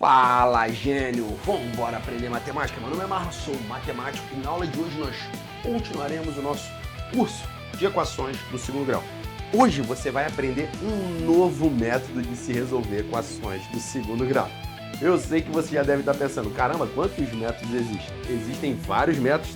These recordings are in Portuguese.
Fala, gênio! Vamos embora aprender matemática? Meu nome é Marlon, sou matemático e na aula de hoje nós continuaremos o nosso curso de equações do segundo grau. Hoje você vai aprender um novo método de se resolver equações do segundo grau. Eu sei que você já deve estar pensando, caramba, quantos métodos existem? Existem vários métodos.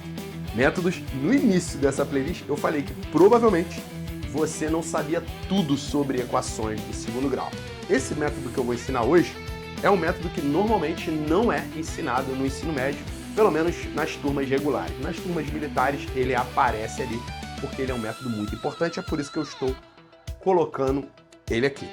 No início dessa playlist eu falei que provavelmente você não sabia tudo sobre equações do segundo grau. Esse método que eu vou ensinar hoje é um método que normalmente não é ensinado no ensino médio, pelo menos nas turmas regulares. Nas turmas militares ele aparece ali, porque ele é um método muito importante, é por isso que eu estou colocando ele aqui.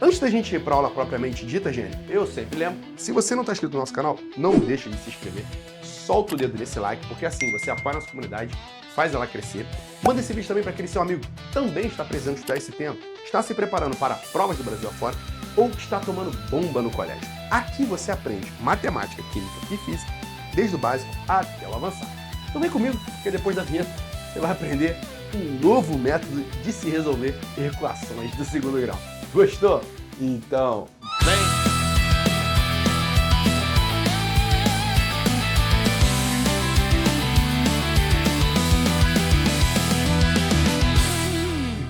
Antes da gente ir para a aula propriamente dita, gente, eu sempre lembro, se você não está inscrito no nosso canal, não deixe de se inscrever, solta o dedo nesse like, porque assim você apoia a nossa comunidade, faz ela crescer. Manda esse vídeo também para aquele seu amigo que também está precisando estudar esse tema, está se preparando para provas do Brasil afora, ou que está tomando bomba no colégio. Aqui você aprende matemática, química e física, desde o básico até o avançado. Então vem comigo, porque depois da vinheta você vai aprender um novo método de se resolver equações do segundo grau. Gostou? Então, vem!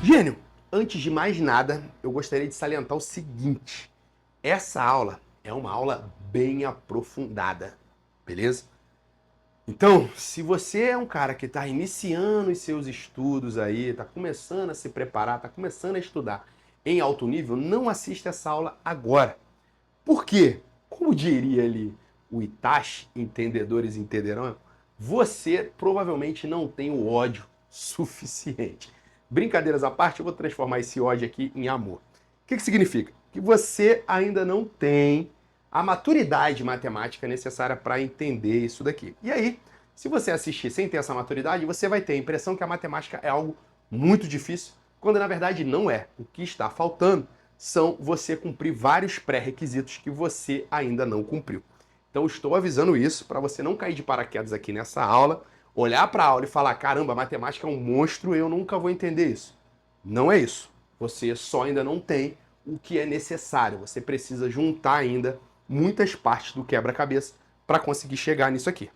Gênio! Antes de mais nada, eu gostaria de salientar o seguinte. Essa aula é uma aula bem aprofundada, beleza? Então, se você é um cara que está iniciando os seus estudos aí, está começando a se preparar, está começando a estudar em alto nível, não assista essa aula agora. Por quê? Como diria ali o Itachi, entendedores entenderão, você provavelmente não tem o ódio suficiente. Brincadeiras à parte, eu vou transformar esse ódio aqui em amor. O que significa? Que você ainda não tem a maturidade matemática necessária para entender isso daqui. E aí, se você assistir sem ter essa maturidade, você vai ter a impressão que a matemática é algo muito difícil, quando na verdade não é. O que está faltando são você cumprir vários pré-requisitos que você ainda não cumpriu. Então, estou avisando isso para você não cair de paraquedas aqui nessa aula, olhar para a aula e falar, caramba, a matemática é um monstro, eu nunca vou entender isso. Não é isso. Você só ainda não tem o que é necessário. Você precisa juntar ainda muitas partes do quebra-cabeça para conseguir chegar nisso aqui.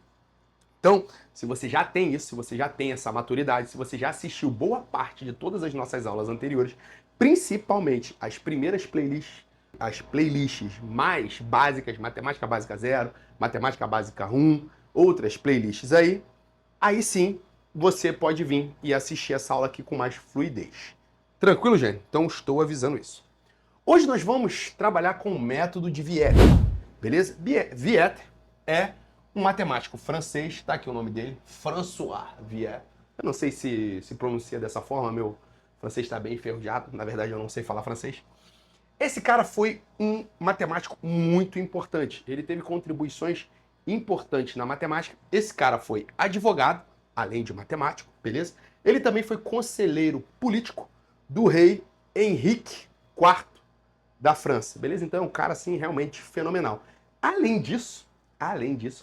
Então, se você já tem isso, se você já tem essa maturidade, se você já assistiu boa parte de todas as nossas aulas anteriores, principalmente as primeiras playlists, as playlists mais básicas, Matemática Básica 0, Matemática Básica 1, outras playlists aí sim você pode vir e assistir essa aula aqui com mais fluidez. Tranquilo, gente? Então estou avisando isso. Hoje nós vamos trabalhar com o método de Viette, beleza? Viette é um matemático francês, tá aqui o nome dele, François Viette. Eu não sei se pronuncia dessa forma, meu francês está bem enferrujado, na verdade eu não sei falar francês. Esse cara foi um matemático muito importante, ele teve contribuições importante na matemática. Esse cara foi advogado, além de matemático, beleza? Ele também foi conselheiro político do rei Henrique IV da França, beleza? Então é um cara, assim, realmente fenomenal. Além disso,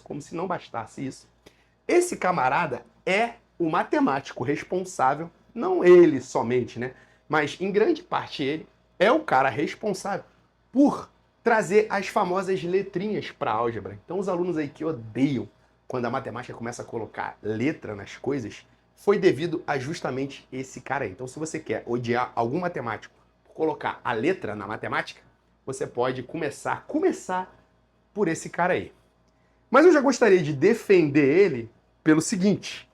como se não bastasse isso, esse camarada é o matemático responsável, não ele somente, né? Mas em grande parte ele é o cara responsável por trazer as famosas letrinhas para a álgebra. Então os alunos aí que odeiam quando a matemática começa a colocar letra nas coisas, foi devido a justamente esse cara aí. Então se você quer odiar algum matemático por colocar a letra na matemática, você pode começar por esse cara aí. Mas eu já gostaria de defender ele pelo seguinte.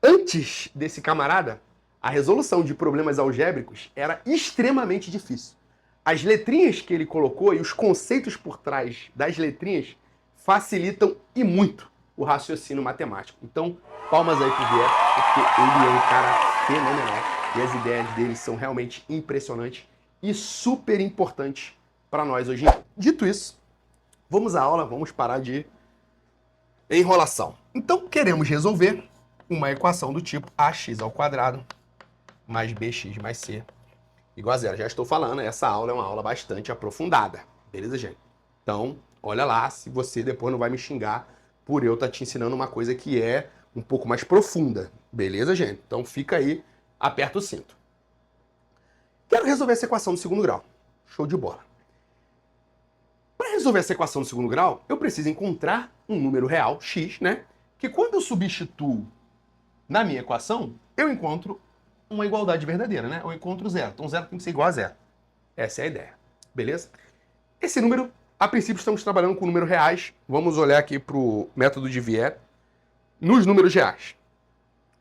Antes desse camarada, a resolução de problemas algébricos era extremamente difícil. As letrinhas que ele colocou e os conceitos por trás das letrinhas facilitam e muito o raciocínio matemático. Então, palmas aí pro Viette, porque ele é um cara fenomenal e as ideias dele são realmente impressionantes e super importantes para nós hoje em dia. Dito isso, vamos à aula, vamos parar de enrolação. Então, queremos resolver uma equação do tipo ax ao quadrado mais bx mais c igual a zero. Já estou falando, essa aula é uma aula bastante aprofundada. Beleza, gente? Então, olha lá, se você depois não vai me xingar por eu estar te ensinando uma coisa que é um pouco mais profunda. Beleza, gente? Então fica aí, aperta o cinto. Quero resolver essa equação do segundo grau. Show de bola. Para resolver essa equação do segundo grau, eu preciso encontrar um número real, x, né? Que quando eu substituo na minha equação, eu encontro uma igualdade verdadeira, né? Eu encontro zero. Então zero tem que ser igual a zero. Essa é a ideia. Beleza? Esse número, a princípio, estamos trabalhando com números reais. Vamos olhar aqui para o método de Vier nos números reais.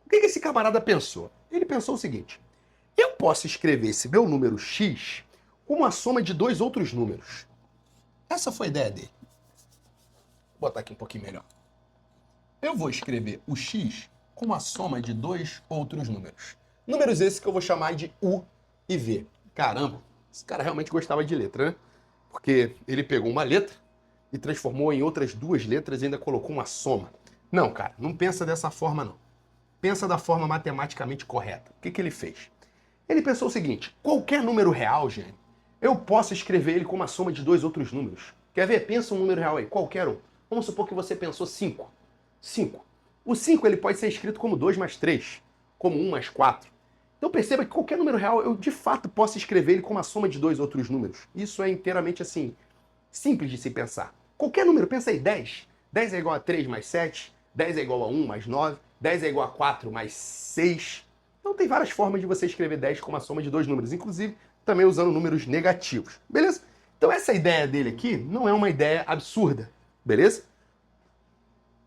O que esse camarada pensou? Ele pensou o seguinte: eu posso escrever esse meu número x como a soma de dois outros números. Essa foi a ideia dele. Vou botar aqui um pouquinho melhor. Eu vou escrever o x como a soma de dois outros números. Números esses que eu vou chamar de u e v. Caramba, esse cara realmente gostava de letra, né? Porque ele pegou uma letra e transformou em outras duas letras e ainda colocou uma soma. Não, cara, não pensa dessa forma, não. Pensa da forma matematicamente correta. O que ele fez? Ele pensou o seguinte: qualquer número real, gente, eu posso escrever ele como a soma de dois outros números. Quer ver? Pensa um número real aí, qualquer um. Vamos supor que você pensou 5. 5. O 5 ele pode ser escrito como 2 mais 3, como 1 mais 4. Então perceba que qualquer número real eu de fato posso escrever ele como a soma de dois outros números. Isso é inteiramente assim, simples de se pensar. Qualquer número, pensa aí, 10. 10 é igual a 3 mais 7, 10 é igual a 1 mais 9, 10 é igual a 4 mais 6. Então tem várias formas de você escrever 10 como a soma de dois números, inclusive também usando números negativos, beleza? Então essa ideia dele aqui não é uma ideia absurda, beleza?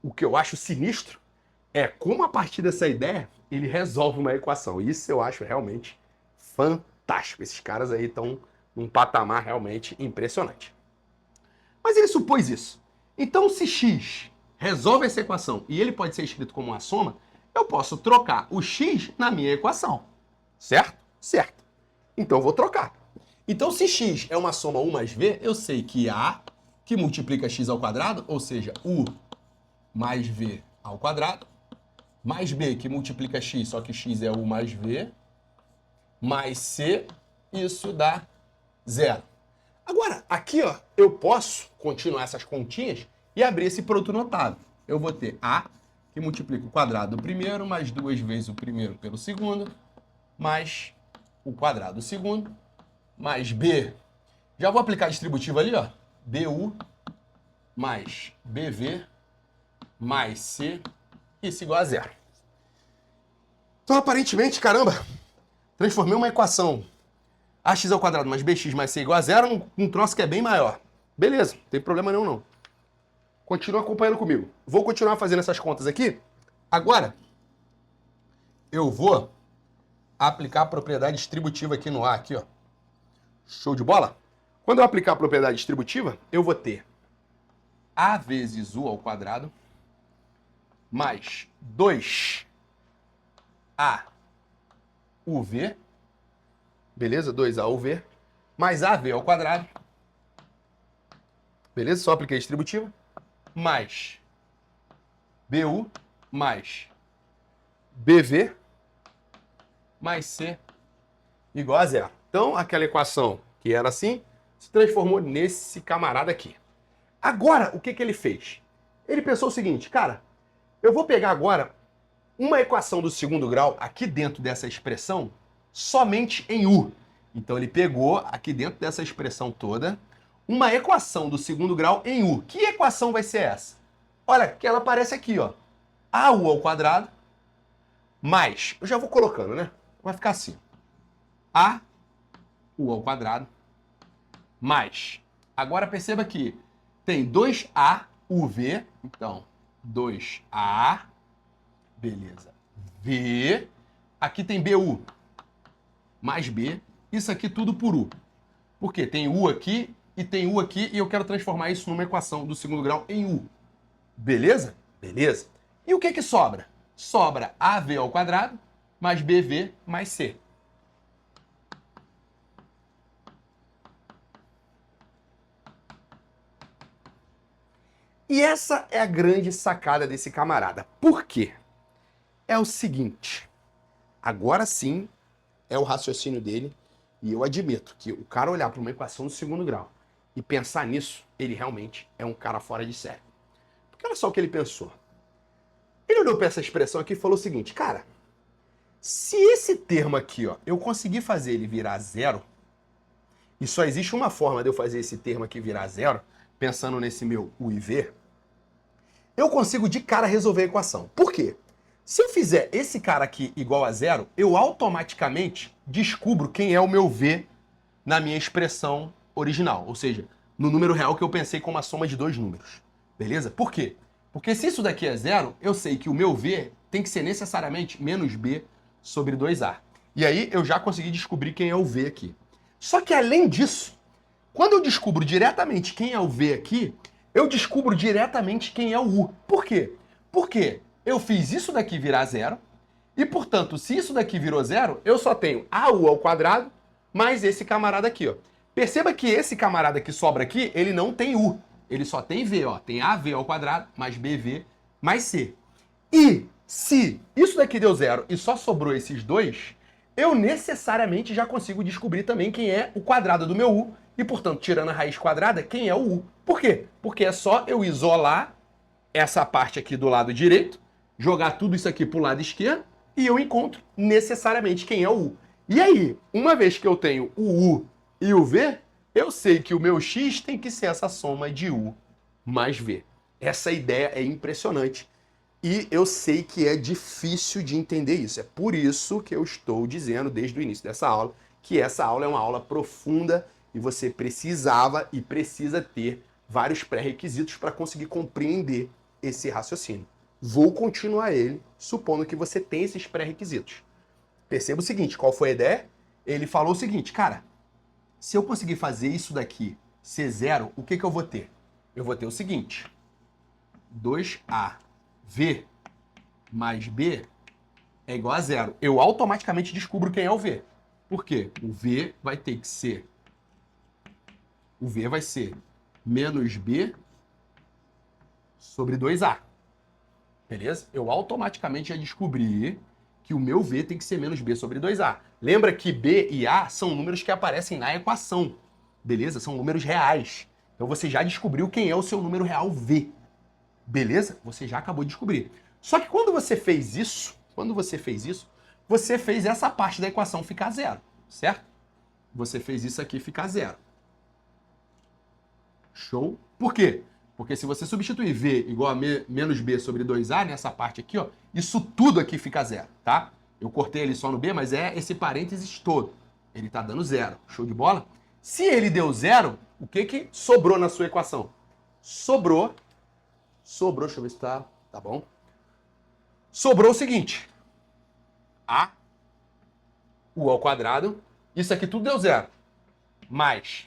O que eu acho sinistro é como a partir dessa ideia ele resolve uma equação. Isso eu acho realmente fantástico. Esses caras aí estão num patamar realmente impressionante. Mas ele supôs isso. Então se x resolve essa equação e ele pode ser escrito como uma soma, eu posso trocar o x na minha equação. Certo? Certo. Então eu vou trocar. Então se x é uma soma u mais v, eu sei que a que multiplica x ao quadrado, ou seja, u mais v ao quadrado, mais b que multiplica x, só que x é u mais v, mais c, isso dá zero. Agora, aqui ó, eu posso continuar essas continhas e abrir esse produto notável. Eu vou ter a que multiplica o quadrado do primeiro, mais duas vezes o primeiro pelo segundo, mais o quadrado do segundo, mais b. Já vou aplicar a distributiva ali, ó. bu mais bv mais c, isso igual a zero. Então, aparentemente, caramba, transformei uma equação ax ao quadrado mais bx mais c igual a zero num troço que é bem maior. Beleza, não tem problema nenhum, não. Continua acompanhando comigo. Vou continuar fazendo essas contas aqui. Agora, eu vou aplicar a propriedade distributiva aqui no A, aqui, ó. Show de bola? Quando eu aplicar a propriedade distributiva, eu vou ter a vezes u ao quadrado mais 2a uv, beleza? 2a uv, mais av ao quadrado, beleza? Só apliquei a distributiva, mais bu, mais bv, mais c, igual a zero. Então, aquela equação que era assim, se transformou nesse camarada aqui. Agora, o que ele fez? Ele pensou o seguinte, cara, eu vou pegar agora uma equação do segundo grau aqui dentro dessa expressão somente em u. Então ele pegou aqui dentro dessa expressão toda uma equação do segundo grau em u. Que equação vai ser essa? Olha, que ela aparece aqui, ó. AU ao quadrado mais, eu já vou colocando, né? Vai ficar assim. AU ao quadrado mais, agora perceba que tem 2A UV, então 2A, beleza, V, aqui tem BU, mais B, isso aqui tudo por U. Por quê? Tem U aqui e tem U aqui e eu quero transformar isso numa equação do segundo grau em U. Beleza? Beleza. E o que que sobra? Sobra AV ao quadrado mais BV mais C. E essa é a grande sacada desse camarada. Por quê? É o seguinte, agora sim é o raciocínio dele e eu admito que o cara olhar para uma equação do segundo grau e pensar nisso, ele realmente é um cara fora de série. Porque olha só o que ele pensou. Ele olhou para essa expressão aqui e falou o seguinte, cara, se esse termo aqui, ó, eu conseguir fazer ele virar zero, e só existe uma forma de eu fazer esse termo aqui virar zero, pensando nesse meu U e V, eu consigo de cara resolver a equação. Por quê? Se eu fizer esse cara aqui igual a zero, eu automaticamente descubro quem é o meu V na minha expressão original, ou seja, no número real que eu pensei como a soma de dois números. Beleza? Por quê? Porque se isso daqui é zero, eu sei que o meu V tem que ser necessariamente menos B sobre 2A. E aí eu já consegui descobrir quem é o V aqui. Só que além disso, quando eu descubro diretamente quem é o V aqui, eu descubro diretamente quem é o U. Por quê? Porque eu fiz isso daqui virar zero, e portanto, se isso daqui virou zero, eu só tenho AU ao quadrado mais esse camarada aqui, ó. Perceba que esse camarada que sobra aqui, ele não tem U. Ele só tem V, ó. Tem AV ao quadrado mais BV mais C. E se isso daqui deu zero e só sobrou esses dois, eu necessariamente já consigo descobrir também quem é o quadrado do meu U e, portanto, tirando a raiz quadrada, quem é o U. Por quê? Porque é só eu isolar essa parte aqui do lado direito, jogar tudo isso aqui para o lado esquerdo e eu encontro necessariamente quem é o U. E aí, uma vez que eu tenho o U e o V, eu sei que o meu X tem que ser essa soma de U mais V. Essa ideia é impressionante. E eu sei que é difícil de entender isso. É por isso que eu estou dizendo desde o início dessa aula que essa aula é uma aula profunda e você precisava e precisa ter vários pré-requisitos para conseguir compreender esse raciocínio. Vou continuar ele, supondo que você tem esses pré-requisitos. Perceba o seguinte, qual foi a ideia? Ele falou o seguinte, cara, se eu conseguir fazer isso daqui ser zero, o que eu vou ter? Eu vou ter o seguinte, 2AV mais B é igual a zero. Eu automaticamente descubro quem é o V. Por quê? O V vai ter que ser... O V vai ser menos B sobre 2A. Beleza? Eu automaticamente já descobri que o meu V tem que ser menos B sobre 2A. Lembra que B e A são números que aparecem na equação. Beleza? São números reais. Então você já descobriu quem é o seu número real V. Beleza? Você já acabou de descobrir. Só que quando você fez isso, você fez essa parte da equação ficar zero, certo? Você fez isso aqui ficar zero. Show? Por quê? Porque se você substituir V igual a menos B sobre 2A, nessa parte aqui, ó, isso tudo aqui fica zero, tá? Eu cortei ele só no B, mas é esse parênteses todo. Ele tá dando zero. Show de bola? Se ele deu zero, o que sobrou na sua equação? Sobrou, deixa eu ver se tá bom. Sobrou o seguinte, A, U ao quadrado, isso aqui tudo deu zero, mais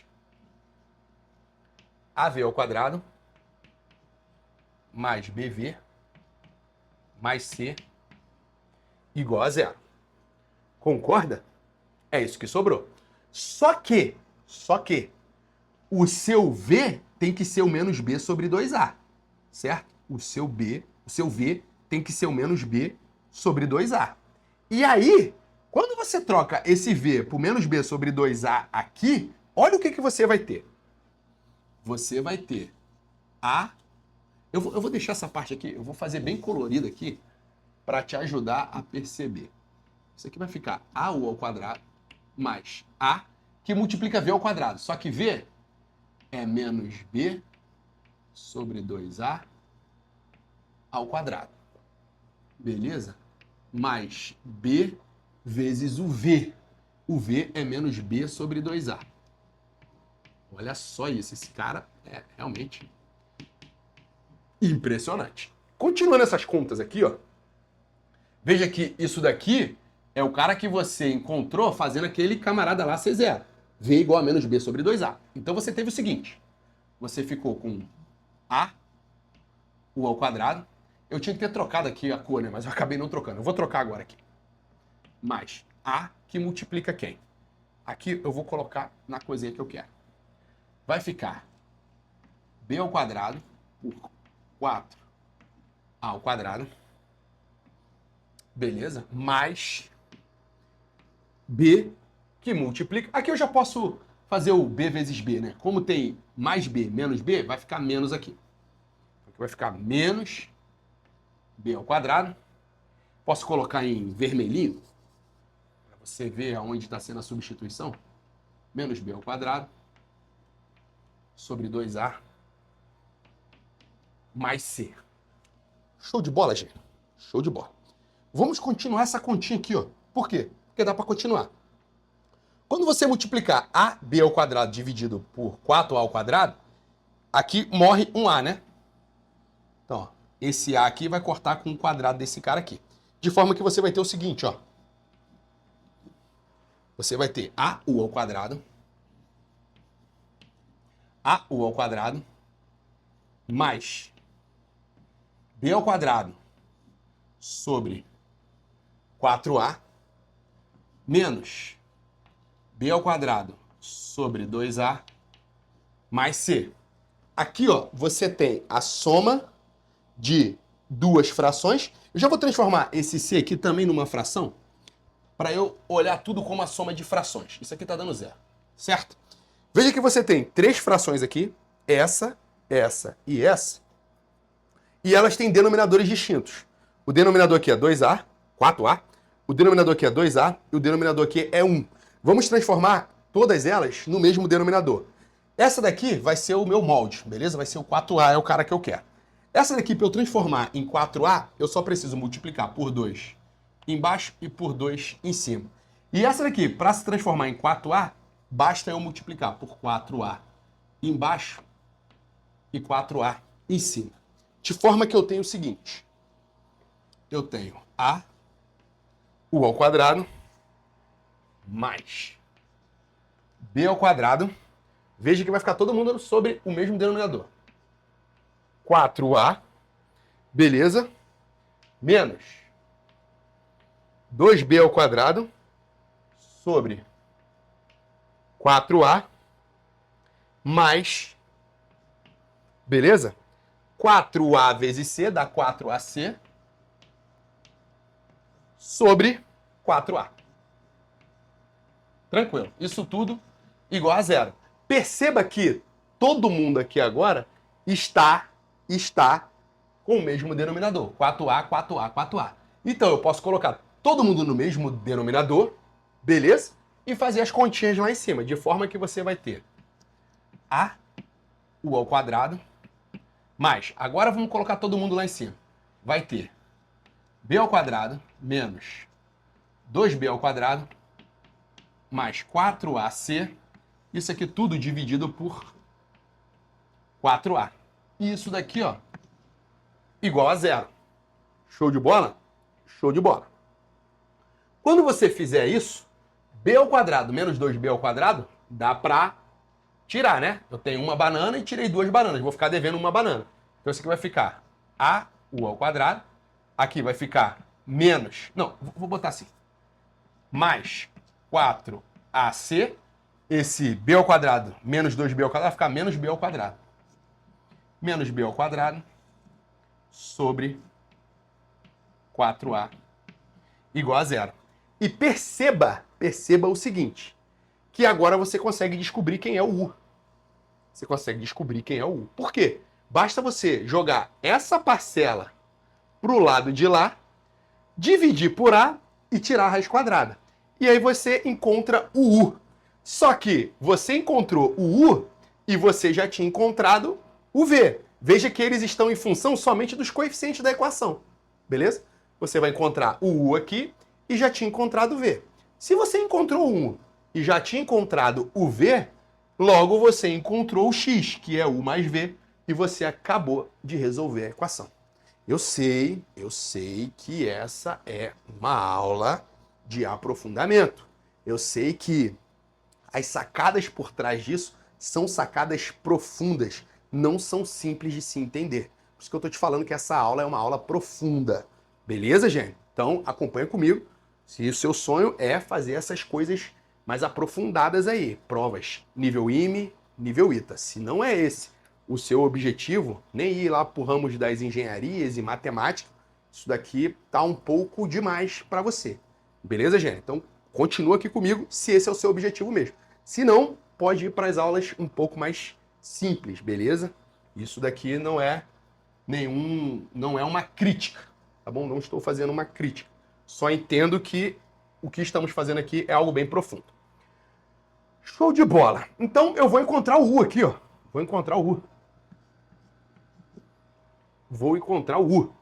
AV ao quadrado, mais BV, mais C, igual a zero. Concorda? É isso que sobrou. Só que, o seu V tem que ser o menos B sobre 2A, certo? O seu V tem que ser o menos B sobre 2A. E aí, quando você troca esse V por menos B sobre 2A aqui, olha o que você vai ter. Você vai ter A... Eu vou deixar essa parte aqui, eu vou fazer bem colorida aqui para te ajudar a perceber. Isso aqui vai ficar AU ao quadrado mais A, que multiplica V ao quadrado. Só que V é menos B sobre 2A ao quadrado. Beleza? Mais B vezes o V. O V é menos B sobre 2A. Olha só isso, esse cara é realmente impressionante. Continuando essas contas aqui, ó. Veja que isso daqui é o cara que você encontrou fazendo aquele camarada lá ser zero. V igual a menos B sobre 2A. Então você teve o seguinte. Você ficou com A, U ao quadrado. Eu tinha que ter trocado aqui a cor, né? Mas eu acabei não trocando. Eu vou trocar agora aqui. Mais A, que multiplica quem? Aqui eu vou colocar na coisinha que eu quero. Vai ficar B ao quadrado por 4A ao quadrado. Beleza? Mais B, que multiplica... Aqui eu já posso fazer o B vezes B, né? Como tem mais B menos B, vai ficar menos aqui. Aqui vai ficar menos B ao quadrado. Posso colocar em vermelhinho, para você ver aonde está sendo a substituição. Menos B ao quadrado sobre 2A mais C. Show de bola, gente? Show de bola. Vamos continuar essa continha aqui, ó. Por quê? Porque dá para continuar. Quando você multiplicar AB ao quadrado dividido por 4A ao quadrado, aqui morre um A, né? Então, ó, esse A aqui vai cortar com o quadrado desse cara aqui. De forma que você vai ter o seguinte, ó. Você vai ter AU ao quadrado mais B ao quadrado sobre 4A menos B ao quadrado sobre 2A mais C. Aqui, ó, você tem a soma de duas frações. Eu já vou transformar esse C aqui também numa fração para eu olhar tudo como a soma de frações. Isso aqui tá dando zero, certo? Veja que você tem três frações aqui, essa e essa, e elas têm denominadores distintos. O denominador aqui é 2A, 4A, o denominador aqui é 2A e o denominador aqui é 1. Vamos transformar todas elas no mesmo denominador. Essa daqui vai ser o meu molde, beleza? Vai ser o 4A, é o cara que eu quero. Essa daqui, para eu transformar em 4A, eu só preciso multiplicar por 2 embaixo e por 2 em cima. E essa daqui, para se transformar em 4A, basta eu multiplicar por 4A embaixo e 4A em cima. De forma que eu tenho o seguinte. Eu tenho AU ao quadrado mais B ao quadrado. Veja que vai ficar todo mundo sobre o mesmo denominador. 4A, beleza? Menos 2B ao quadrado sobre 4A mais, beleza? 4A vezes C dá 4AC sobre 4A. Tranquilo. Isso tudo igual a zero. Perceba que todo mundo aqui agora está com o mesmo denominador. 4A, 4A, 4A. Então, eu posso colocar todo mundo no mesmo denominador, beleza? E fazer as continhas lá em cima, de forma que você vai ter AU ao quadrado mais, agora vamos colocar todo mundo lá em cima. Vai ter B ao quadrado menos 2B ao quadrado mais 4AC. Isso aqui tudo dividido por 4A. E isso daqui, ó, igual a zero. Show de bola? Show de bola. Quando você fizer isso, B ao quadrado menos 2B ao quadrado, dá pra tirar, né? Eu tenho uma banana e tirei duas bananas. Vou ficar devendo uma banana. Então isso aqui vai ficar AU ao quadrado. Aqui vai ficar menos... Não, vou botar assim. Mais 4AC. Esse B ao quadrado menos 2B ao quadrado vai ficar menos B ao quadrado. Menos B ao quadrado sobre 4A igual a zero. E perceba o seguinte, que agora você consegue descobrir quem é o U. Você consegue descobrir quem é o U. Por quê? Basta você jogar essa parcela para o lado de lá, dividir por A e tirar a raiz quadrada. E aí você encontra o U. Só que você encontrou o U e você já tinha encontrado o V. Veja que eles estão em função somente dos coeficientes da equação. Beleza? Você vai encontrar o U aqui e já tinha encontrado o V. Se você encontrou o U e já tinha encontrado o V, logo você encontrou o X, que é U mais V, e você acabou de resolver a equação. Eu sei que essa é uma aula de aprofundamento. Eu sei que as sacadas por trás disso são sacadas profundas, não são simples de se entender. Por isso que eu estou te falando que essa aula é uma aula profunda. Beleza, gente? Então, acompanha comigo. Se o seu sonho é fazer essas coisas mais aprofundadas aí, provas nível IME, nível ITA. Se não é esse o seu objetivo, nem ir lá para o ramo das engenharias e matemática, isso daqui tá um pouco demais para você. Beleza, gente? Então, continua aqui comigo se esse é o seu objetivo mesmo. Se não, pode ir para as aulas um pouco mais simples, beleza? Isso daqui não é uma crítica, tá bom? Não estou fazendo uma crítica. Só entendo que o que estamos fazendo aqui é algo bem profundo. Show de bola. Então eu vou encontrar o U aqui, ó. Vou encontrar o U. vou encontrar o U.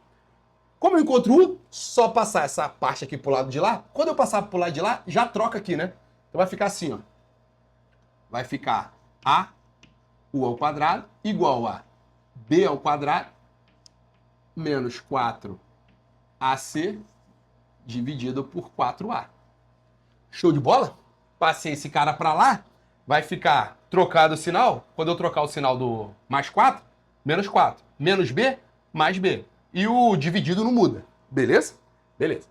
Como eu encontro o U, só passar essa parte aqui pro lado de lá. Quando eu passar pro lado de lá, já troca aqui, né? Então vai ficar assim, ó. Vai ficar A, U ao quadrado, igual a B ao quadrado, menos 4AC, dividido por 4A. Show de bola? Passei esse cara para lá, vai ficar trocado o sinal. Quando eu trocar o sinal do mais 4, menos 4. Menos B, mais B. E o dividido não muda. Beleza? Beleza.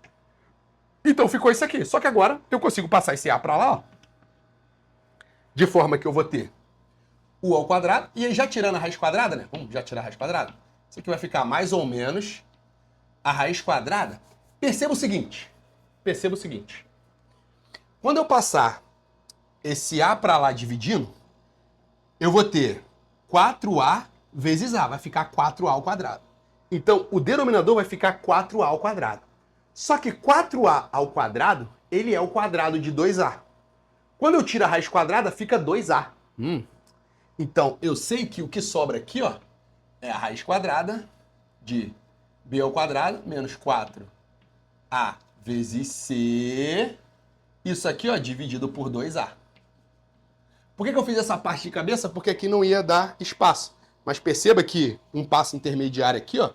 Então ficou isso aqui. Só que agora eu consigo passar esse A para lá, ó, de forma que eu vou ter U ao quadrado. E aí já tirando a raiz quadrada, né? Vamos já tirar a raiz quadrada. Isso aqui vai ficar mais ou menos a raiz quadrada. Perceba o seguinte. Quando eu passar esse A para lá dividindo, eu vou ter 4A vezes A. Vai ficar 4A ao quadrado. Então, o denominador vai ficar 4A ao quadrado. Só que 4A ao quadrado, ele é o quadrado de 2A. Quando eu tiro a raiz quadrada, fica 2A. Então, eu sei que o que sobra aqui, ó, é a raiz quadrada de B ao quadrado menos 4A vezes C. Isso aqui, ó, dividido por 2A. Por que eu fiz essa parte de cabeça? Porque aqui não ia dar espaço. Mas perceba que um passo intermediário aqui, ó,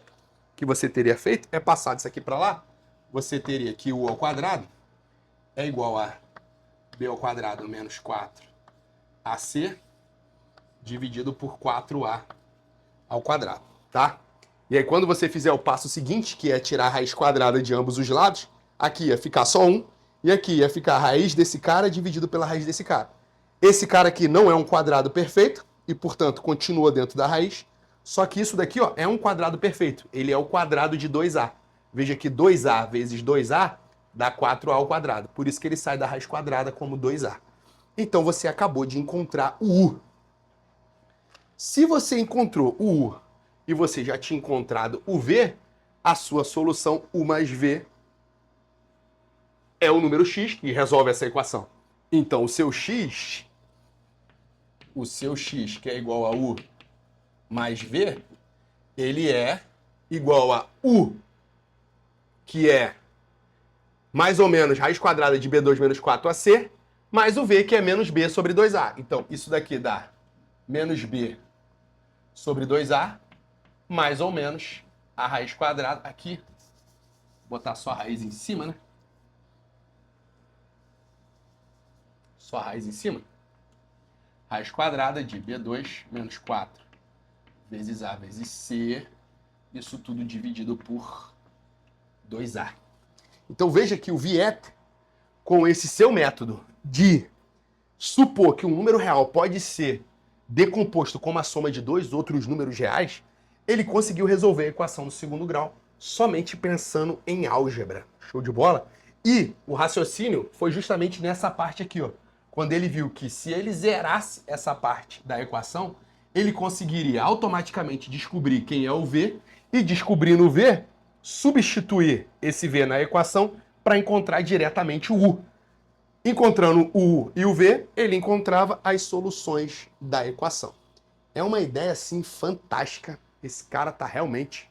que você teria feito, é passar disso aqui para lá. Você teria que U ao quadrado é igual a B ao quadrado menos 4AC dividido por 4A ao quadrado, tá? E aí quando você fizer o passo seguinte, que é tirar a raiz quadrada de ambos os lados, aqui ia ficar só 1, e aqui ia ficar a raiz desse cara dividido pela raiz desse cara. Esse cara aqui não é um quadrado perfeito, e portanto continua dentro da raiz, só que isso daqui, ó, é um quadrado perfeito. Ele é o quadrado de 2A. Veja que 2A vezes 2A dá 4A ao quadrado. Por isso que ele sai da raiz quadrada como 2A. Então você acabou de encontrar o U. Se você encontrou o U e você já tinha encontrado o V, a sua solução U mais V é o número X que resolve essa equação. Então o seu X, que é igual a U mais V, ele é igual a U, que é mais ou menos raiz quadrada de B2 menos 4AC, mais o V, que é menos B sobre 2A. Então, isso daqui dá menos B sobre 2A, mais ou menos a raiz quadrada aqui. Vou botar só a raiz em cima, né? Só a raiz em cima. Raiz quadrada de B2 menos 4 vezes A vezes C. Isso tudo dividido por 2A. Então veja que o Viet, com esse seu método de supor que um número real pode ser decomposto como a soma de dois outros números reais, ele conseguiu resolver a equação do segundo grau somente pensando em álgebra. Show de bola? E o raciocínio foi justamente nessa parte aqui, ó. Quando ele viu que se ele zerasse essa parte da equação, ele conseguiria automaticamente descobrir quem é o V e, descobrindo o V, substituir esse V na equação para encontrar diretamente o U. Encontrando o U e o V, ele encontrava as soluções da equação. É uma ideia, assim, fantástica. Esse cara tá realmente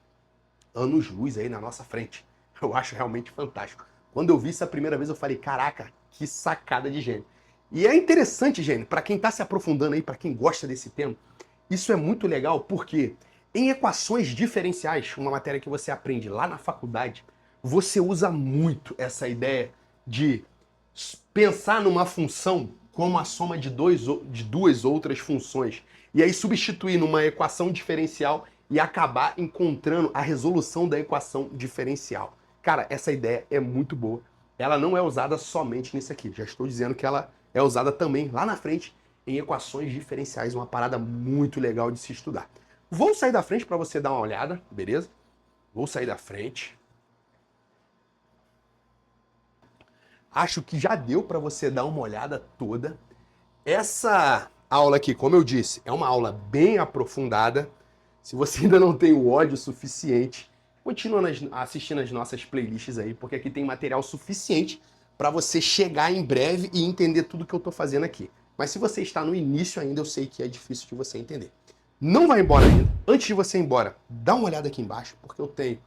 anos-luz aí na nossa frente. Eu acho realmente fantástico. Quando eu vi isso a primeira vez, eu falei, caraca, que sacada de gênio. E é interessante, gênio, para quem está se aprofundando aí, para quem gosta desse tema, isso é muito legal porque em equações diferenciais, uma matéria que você aprende lá na faculdade, você usa muito essa ideia de pensar numa função como a soma de duas outras funções. E aí substituir numa equação diferencial e acabar encontrando a resolução da equação diferencial. Cara, essa ideia é muito boa. Ela não é usada somente nisso aqui. Já estou dizendo que ela é usada também lá na frente em equações diferenciais. Uma parada muito legal de se estudar. Vou sair da frente para você dar uma olhada, beleza? Vou sair da frente. Acho que já deu para você dar uma olhada toda. Essa aula aqui, como eu disse, é uma aula bem aprofundada. Se você ainda não tem o ódio suficiente, continua assistindo as nossas playlists aí, porque aqui tem material suficiente para você chegar em breve e entender tudo que eu estou fazendo aqui. Mas se você está no início ainda, eu sei que é difícil de você entender. Não vai embora ainda. Antes de você ir embora, dá uma olhada aqui embaixo, porque eu tenho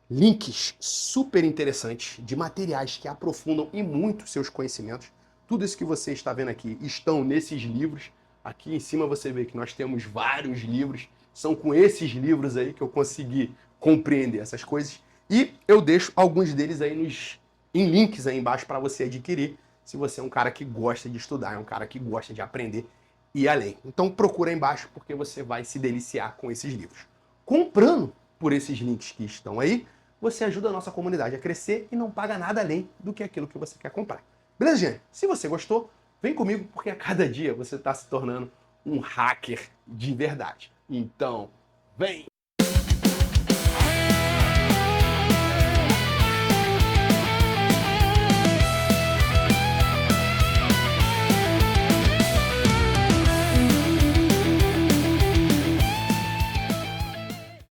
links super interessantes de materiais que aprofundam e muito seus conhecimentos. Tudo isso que você está vendo aqui estão nesses livros. Aqui em cima você vê que nós temos vários livros. São com esses livros aí que eu consegui compreender essas coisas. E eu deixo alguns deles aí em links aí embaixo para você adquirir, se você é um cara que gosta de estudar, é um cara que gosta de aprender e ir além. Então procura aí embaixo porque você vai se deliciar com esses livros. Comprando por esses links que estão aí, você ajuda a nossa comunidade a crescer e não paga nada além do que aquilo que você quer comprar. Beleza, gente? Se você gostou, vem comigo porque a cada dia você está se tornando um hacker de verdade. Então, vem!